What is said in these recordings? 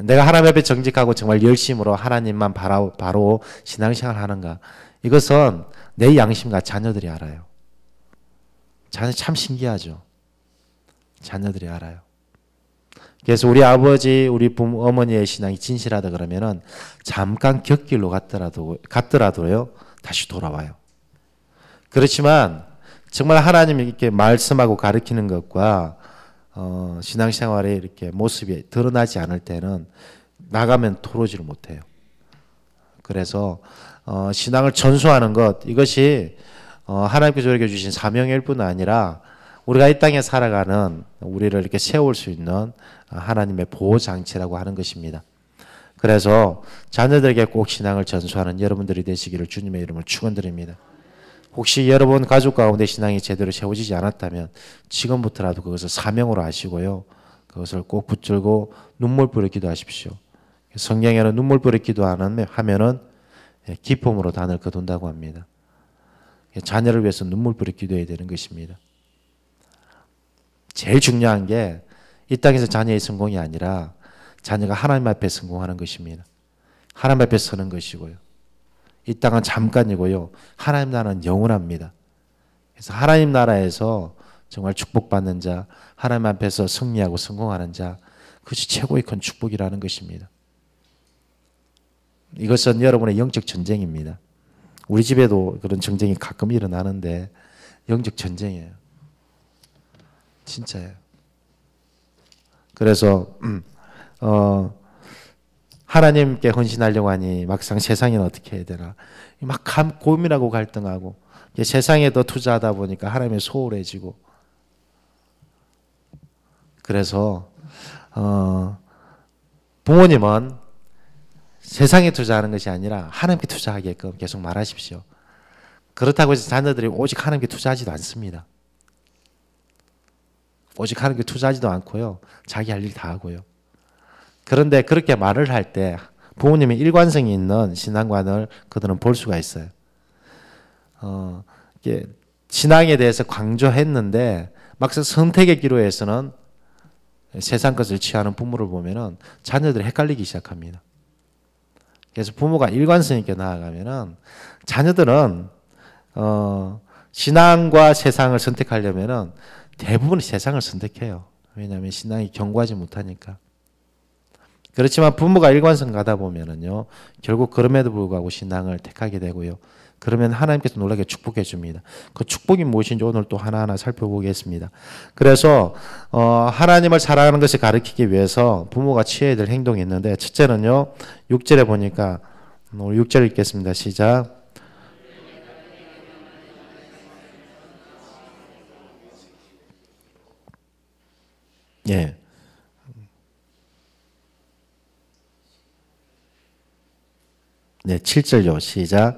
내가 하나님 앞에 정직하고 정말 열심으로 하나님만 바로 신앙생활 하는가? 이것은 내 양심과 자녀들이 알아요. 자녀 참 신기하죠. 자녀들이 알아요. 그래서 우리 아버지, 우리 부모, 어머니의 신앙이 진실하다 그러면은 잠깐 곁길로 갔더라도요, 다시 돌아와요. 그렇지만 정말 하나님이 이렇게 말씀하고 가르치는 것과 신앙생활의 이렇게 모습이 드러나지 않을 때는 나가면 돌아오지를 못해요. 그래서 신앙을 전수하는 것, 이것이 하나님께서 우리에게 주신 사명일 뿐 아니라 우리가 이 땅에 살아가는 우리를 이렇게 세울 수 있는 하나님의 보호장치라고 하는 것입니다. 그래서 자녀들에게 꼭 신앙을 전수하는 여러분들이 되시기를 주님의 이름으로 축원드립니다. 혹시 여러분 가족 가운데 신앙이 제대로 세워지지 않았다면 지금부터라도 그것을 사명으로 하시고요. 그것을 꼭 붙들고 눈물 뿌려 기도하십시오. 성경에는 눈물 뿌려 기도하면은 기쁨으로 단을 거둔다고 합니다. 자녀를 위해서 눈물 뿌려 기도해야 되는 것입니다. 제일 중요한 게 이 땅에서 자녀의 성공이 아니라 자녀가 하나님 앞에 성공하는 것입니다. 하나님 앞에 서는 것이고요. 이 땅은 잠깐이고요. 하나님 나라는 영원합니다. 그래서 하나님 나라에서 정말 축복받는 자, 하나님 앞에서 승리하고 성공하는 자, 그것이 최고의 큰 축복이라는 것입니다. 이것은 여러분의 영적 전쟁입니다. 우리 집에도 그런 전쟁이 가끔 일어나는데 영적 전쟁이에요. 진짜예요. 그래서 하나님께 헌신하려고 하니 막상 세상에는 어떻게 해야 되나 막 고민하고 갈등하고 세상에 더 투자하다 보니까 하나님이 소홀해지고 그래서 부모님은 세상에 투자하는 것이 아니라 하나님께 투자하게끔 계속 말하십시오. 그렇다고 해서 자녀들이 오직 하나님께 투자하지도 않습니다. 오직 하나님께 투자하지도 않고요. 자기 할 일 다 하고요. 그런데 그렇게 말을 할 때 부모님의 일관성이 있는 신앙관을 그들은 볼 수가 있어요. 신앙에 대해서 강조했는데 막상 선택의 기로에서는 세상 것을 취하는 부모를 보면은 자녀들이 헷갈리기 시작합니다. 그래서 부모가 일관성 있게 나아가면은 자녀들은 신앙과 세상을 선택하려면은 대부분 세상을 선택해요. 왜냐하면 신앙이 견고하지 못하니까. 그렇지만 부모가 일관성 가다 보면은요, 결국 그럼에도 불구하고 신앙을 택하게 되고요. 그러면 하나님께서 놀라게 축복해 줍니다. 그 축복이 무엇인지 오늘 또 하나하나 살펴보겠습니다. 그래서 하나님을 사랑하는 것을 가르치기 위해서 부모가 취해야 될 행동이 있는데 첫째는요, 6절에 보니까 오늘 6절 읽겠습니다. 시작. 예. 네, 7절요. 시작.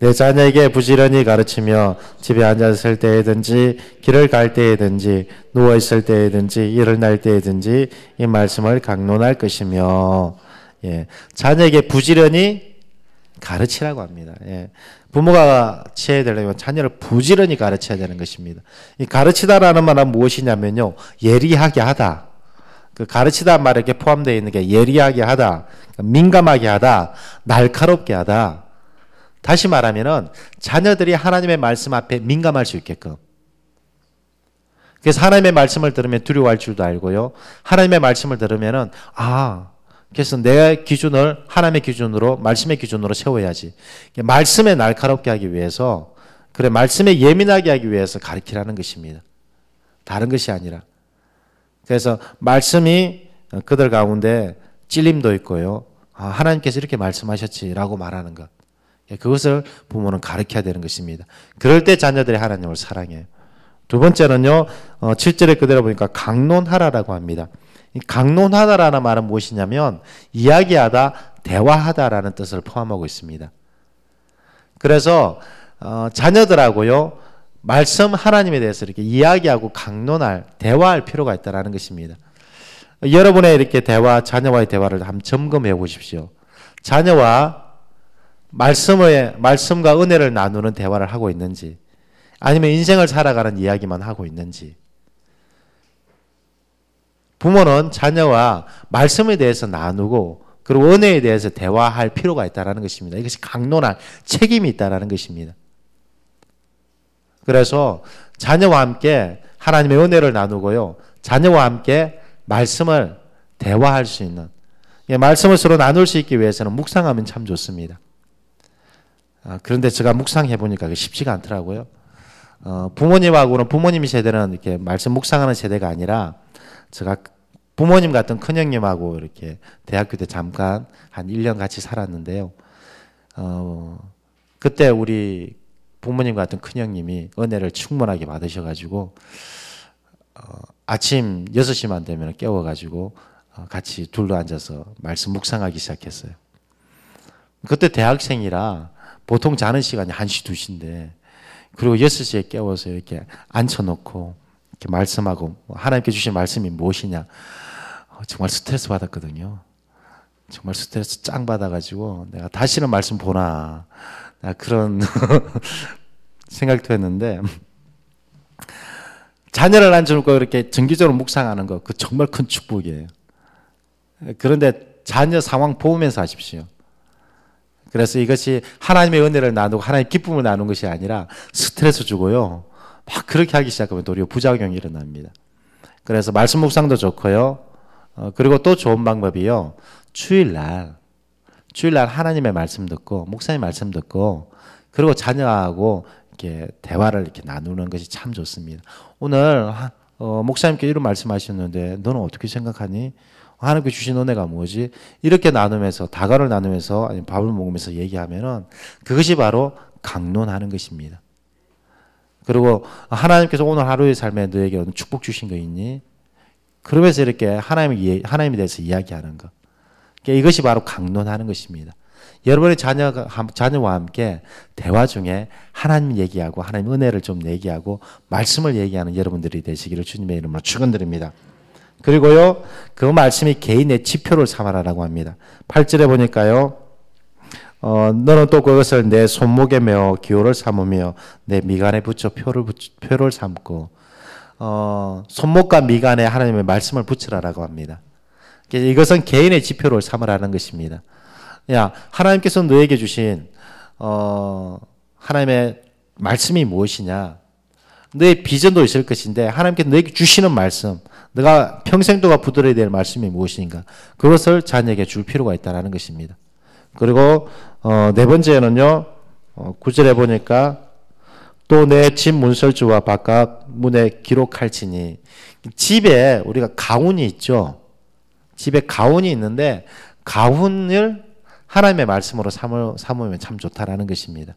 내 자녀에게 부지런히 가르치며 집에 앉았을 때에든지 길을 갈 때에든지 누워 있을 때에든지 일어날 때에든지 이 말씀을 강론할 것이며, 예, 자녀에게 부지런히 가르치라고 합니다. 예, 부모가 취해야 되려면 자녀를 부지런히 가르쳐야 되는 것입니다. 이 가르치다라는 말은 무엇이냐면요, 예리하게 하다. 그 가르치다 말에 이렇게 포함되어 있는 게 예리하게 하다, 민감하게 하다, 날카롭게 하다. 다시 말하면은 자녀들이 하나님의 말씀 앞에 민감할 수 있게끔. 그래서 하나님의 말씀을 들으면 두려워할 줄도 알고요. 하나님의 말씀을 들으면은 그래서 내 기준을 하나님의 기준으로, 말씀의 기준으로 세워야지. 말씀에 날카롭게 하기 위해서, 그래, 말씀에 예민하게 하기 위해서 가르치라는 것입니다. 다른 것이 아니라. 그래서 말씀이 그들 가운데 찔림도 있고요. 하나님께서 이렇게 말씀하셨지라고 말하는 것. 그것을 부모는 가르쳐야 되는 것입니다. 그럴 때 자녀들이 하나님을 사랑해요. 두 번째는요, 7절에 그대로 보니까 강론하라라고 합니다. 이 강론하다라는 말은 무엇이냐면 이야기하다, 대화하다라는 뜻을 포함하고 있습니다. 그래서 자녀들하고요, 말씀 하나님에 대해서 이렇게 이야기하고 강론할, 대화할 필요가 있다는 것입니다. 여러분의 이렇게 자녀와의 대화를 한번 점검해 보십시오. 자녀와 말씀과 은혜를 나누는 대화를 하고 있는지, 아니면 인생을 살아가는 이야기만 하고 있는지. 부모는 자녀와 말씀에 대해서 나누고 그리고 은혜에 대해서 대화할 필요가 있다는 것입니다. 이것이 강론할 책임이 있다는 것입니다. 그래서 자녀와 함께 하나님의 은혜를 나누고요. 자녀와 함께 말씀을 대화할 수 있는, 말씀을 서로 나눌 수 있기 위해서는 묵상하면 참 좋습니다. 그런데 제가 묵상해 보니까 그게 쉽지가 않더라고요. 부모님하고는 부모님 세대는 이렇게 말씀 묵상하는 세대가 아니라 제가 부모님 같은 큰형님하고 이렇게 대학교 때 잠깐 한 1년 같이 살았는데요. 그때 우리 부모님 같은 큰형님이 은혜를 충만하게 받으셔가지고 아침 6시만 되면 깨워가지고 같이 둘러 앉아서 말씀 묵상하기 시작했어요. 그때 대학생이라 보통 자는 시간이 1시, 2시인데 그리고 6시에 깨워서 이렇게 앉혀놓고 이렇게 말씀하고 하나님께 주신 말씀이 무엇이냐. 정말 스트레스 받았거든요. 정말 스트레스 짱 받아가지고 내가 다시는 말씀 보나 그런 생각도 했는데 자녀를 앉혀놓고 이렇게 정기적으로 묵상하는 거 그 정말 큰 축복이에요. 그런데 자녀 상황 보면서 하십시오. 그래서 이것이 하나님의 은혜를 나누고 하나님의 기쁨을 나누는 것이 아니라 스트레스 주고요. 막 그렇게 하기 시작하면 도리어 부작용이 일어납니다. 그래서 말씀 묵상도 좋고요. 그리고 또 좋은 방법이요. 주일날 하나님의 말씀 듣고 목사님 말씀 듣고 그리고 자녀하고 이렇게 대화를 이렇게 나누는 것이 참 좋습니다. 오늘 목사님께 이런 말씀하셨는데 너는 어떻게 생각하니? 하나님께 주신 은혜가 뭐지? 이렇게 나누면서 다가를 나누면서 아니면 밥을 먹으면서 얘기하면은 그것이 바로 강론하는 것입니다. 그리고 하나님께서 오늘 하루의 삶에 너에게 어떤 축복 주신 거 있니? 그러면서 이렇게 하나님에 대해서 이야기하는 것. 이것이 바로 강론하는 것입니다. 여러분의 자녀와 함께 대화 중에 하나님 얘기하고 하나님 은혜를 좀 얘기하고 말씀을 얘기하는 여러분들이 되시기를 주님의 이름으로 축원드립니다. 그리고요, 그 말씀이 개인의 지표를 삼아라라고 합니다. 8절에 보니까요, 너는 또 그것을 내 손목에 메어 기호를 삼으며 내 미간에 붙여 표를 삼고, 손목과 미간에 하나님의 말씀을 붙이라라고 합니다. 이것은 개인의 지표를 삼으라는 것입니다. 야, 하나님께서 너에게 주신, 하나님의 말씀이 무엇이냐? 너의 비전도 있을 것인데, 하나님께서 너에게 주시는 말씀, 너가 평생 동안 붙들어야 될 말씀이 무엇인가? 그것을 자녀에게 줄 필요가 있다는 것입니다. 그리고, 네 번째는요, 9절에 보니까, 또 내 집 문설주와 바깥 문에 기록할지니, 집에 우리가 가훈이 있죠? 집에 가훈이 있는데, 가훈을 하나님의 말씀으로 삼으면 참 좋다라는 것입니다.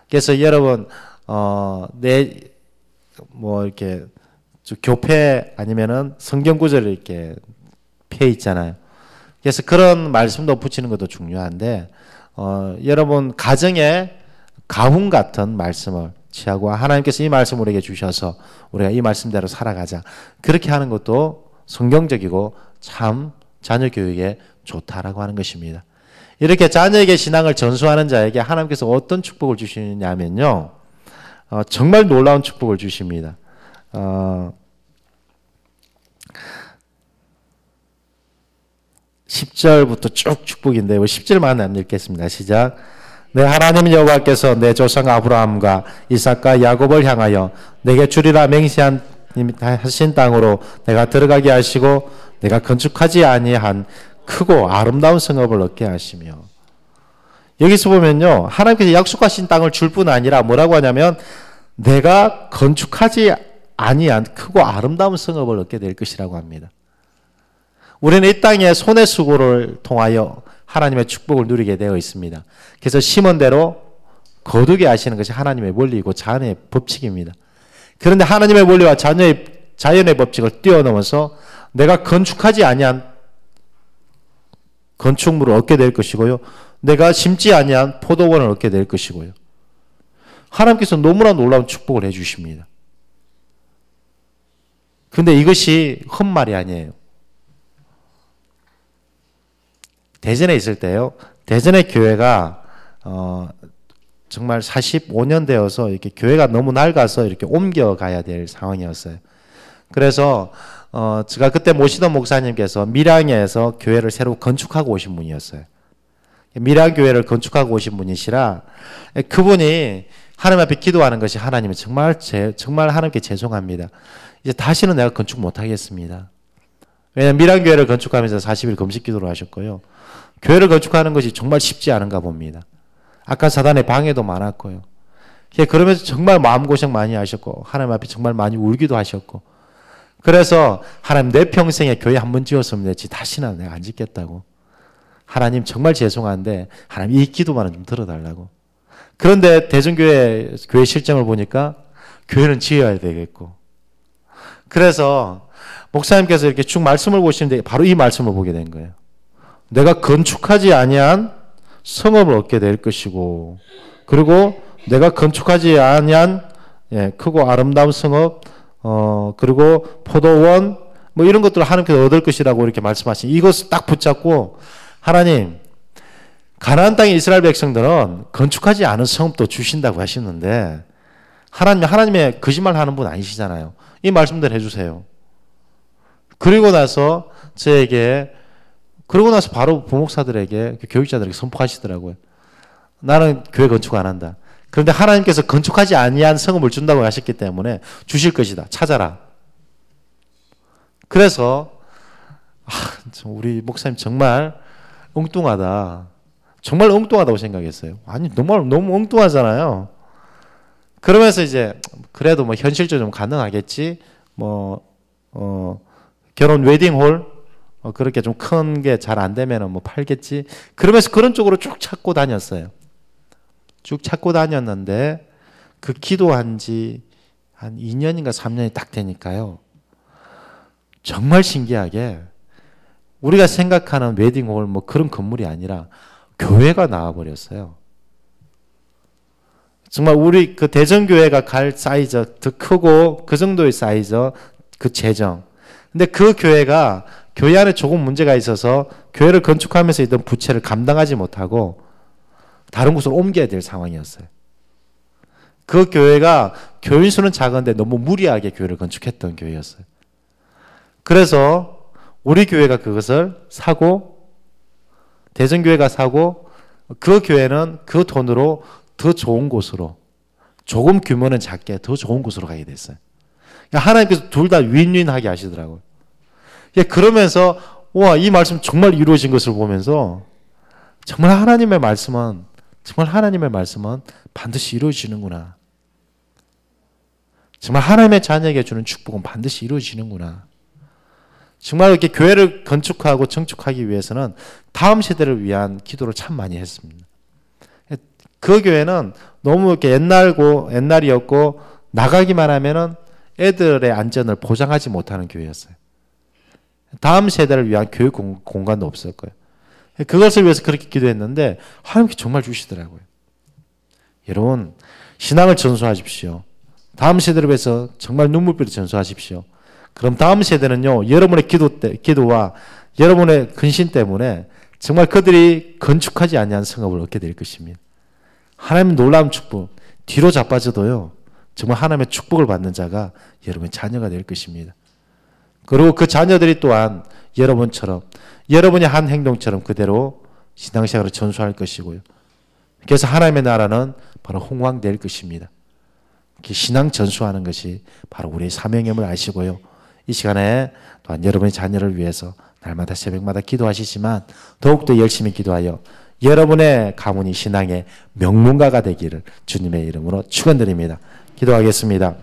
그래서 여러분, 이렇게, 교패 아니면은 성경 구절을 이렇게 펴 있잖아요. 그래서 그런 말씀도 붙이는 것도 중요한데, 여러분, 가정에 가훈 같은 말씀을 취하고 하나님께서 이 말씀을 우리에게 주셔서 우리가 이 말씀대로 살아가자. 그렇게 하는 것도 성경적이고 참 자녀 교육에 좋다라고 하는 것입니다. 이렇게 자녀에게 신앙을 전수하는 자에게 하나님께서 어떤 축복을 주시냐면요. 정말 놀라운 축복을 주십니다. 10절부터 쭉 축복인데 10절만 안 읽겠습니다. 시작. 내 하나님 여호와께서 내 조상 아브라함과 이삭과 야곱을 향하여 내게 주리라 맹세하신 땅으로 내가 들어가게 하시고 내가 건축하지 아니한 크고 아름다운 성읍을 얻게 하시며. 여기서 보면요, 하나님께서 약속하신 땅을 줄 뿐 아니라 뭐라고 하냐면 내가 건축하지 아니한 크고 아름다운 성읍을 얻게 될 것이라고 합니다. 우리는 이 땅에 손의 수고를 통하여 하나님의 축복을 누리게 되어 있습니다. 그래서 심은 대로 거두게 하시는 것이 하나님의 원리이고 자연의 법칙입니다. 그런데 하나님의 원리와 자연의 법칙을 뛰어넘어서 내가 건축하지 아니한 건축물을 얻게 될 것이고요. 내가 심지 아니한 포도원을 얻게 될 것이고요. 하나님께서 너무나 놀라운 축복을 해주십니다. 그런데 이것이 헛말이 아니에요. 대전에 있을 때요. 대전의 교회가 정말 45년 되어서 이렇게 교회가 너무 낡아서 이렇게 옮겨가야 될 상황이었어요. 그래서 제가 그때 모시던 목사님께서 밀양에서 교회를 새로 건축하고 오신 분이었어요. 밀양 교회를 건축하고 오신 분이시라 그분이 하나님 앞에 기도하는 것이 하나님이 정말 하나님께 죄송합니다. 이제 다시는 내가 건축 못 하겠습니다. 왜냐하면 밀양 교회를 건축하면서 40일 금식 기도를 하셨고요. 교회를 건축하는 것이 정말 쉽지 않은가 봅니다. 아까 사단의 방해도 많았고요. 그러면서 정말 마음고생 많이 하셨고 하나님 앞에 정말 많이 울기도 하셨고 그래서 하나님 내 평생에 교회 한 번 지었으면 됐지 다시는 내가 안 짓겠다고. 하나님 정말 죄송한데 하나님 이 기도만은 좀 들어달라고. 그런데 대전교회 교회 실정을 보니까 교회는 지어야 되겠고 그래서 목사님께서 이렇게 쭉 말씀을 보시는데 바로 이 말씀을 보게 된 거예요. 내가 건축하지 아니한 성읍을 얻게 될 것이고 그리고 내가 건축하지 아니한 크고 아름다운 성읍 그리고 포도원 뭐 이런 것들을 하나님께서 얻을 것이라고 이렇게 말씀하신 이것을 딱 붙잡고 하나님 가나안 땅의 이스라엘 백성들은 건축하지 않은 성읍도 주신다고 하시는데 하나님의 거짓말하는 분 아니시잖아요. 이 말씀대로 해주세요. 그리고 나서 바로 부목사들에게 교육자들에게 선포하시더라고요. 나는 교회 건축 안 한다. 그런데 하나님께서 건축하지 아니한 성읍을 준다고 하셨기 때문에 주실 것이다. 찾아라. 그래서 우리 목사님 정말 엉뚱하다. 정말 엉뚱하다고 생각했어요. 아니 너무 엉뚱하잖아요. 그러면서 이제 그래도 뭐 현실적으로 좀 가능하겠지. 결혼 웨딩홀 그렇게 좀 큰 게 잘 안 되면은 뭐 팔겠지. 그러면서 그런 쪽으로 쭉 찾고 다녔어요. 쭉 찾고 다녔는데 그 기도한 지 한 2년인가 3년이 딱 되니까요. 정말 신기하게 우리가 생각하는 웨딩홀 뭐 그런 건물이 아니라 교회가 나와버렸어요. 정말 우리 그 대전교회가 갈 사이즈 더 크고 그 정도의 사이즈 그 재정. 근데 그 교회가 교회 안에 조금 문제가 있어서 교회를 건축하면서 있던 부채를 감당하지 못하고 다른 곳으로 옮겨야 될 상황이었어요. 그 교회가 교인 수는 작은데 너무 무리하게 교회를 건축했던 교회였어요. 그래서 우리 교회가 그것을 사고 대전교회가 사고 그 교회는 그 돈으로 더 좋은 곳으로 조금 규모는 작게 더 좋은 곳으로 가게 됐어요. 하나님께서 둘 다 윈윈하게 하시더라고요. 그러면서 와, 이 말씀 정말 이루어진 것을 보면서 정말 하나님의 말씀은 반드시 이루어지는구나. 정말 하나님의 자녀에게 주는 축복은 반드시 이루어지는구나. 정말 이렇게 교회를 건축하고 정축하기 위해서는 다음 세대를 위한 기도를 참 많이 했습니다. 그 교회는 너무 이렇게 옛날이었고 나가기만 하면은 애들의 안전을 보장하지 못하는 교회였어요. 다음 세대를 위한 교육 공간도 없었고요. 그것을 위해서 그렇게 기도했는데 하나님께 정말 주시더라고요. 여러분 신앙을 전수하십시오. 다음 세대를 위해서 정말 눈물비를 전수하십시오. 그럼 다음 세대는요 여러분의 기도와 여러분의 근신 때문에 정말 그들이 건축하지 아니한 성읍을 얻게 될 것입니다. 하나님의 놀라운 축복 뒤로 자빠져도요 정말 하나님의 축복을 받는 자가 여러분의 자녀가 될 것입니다. 그리고 그 자녀들이 또한 여러분처럼 여러분의 한 행동처럼 그대로 신앙생활을 전수할 것이고요. 그래서 하나님의 나라는 바로 홍황될 것입니다. 신앙 전수하는 것이 바로 우리의 사명임을 아시고요. 이 시간에 또한 여러분의 자녀를 위해서 날마다 새벽마다 기도하시지만 더욱더 열심히 기도하여 여러분의 가문이 신앙의 명문가가 되기를 주님의 이름으로 축원드립니다. 기도하겠습니다.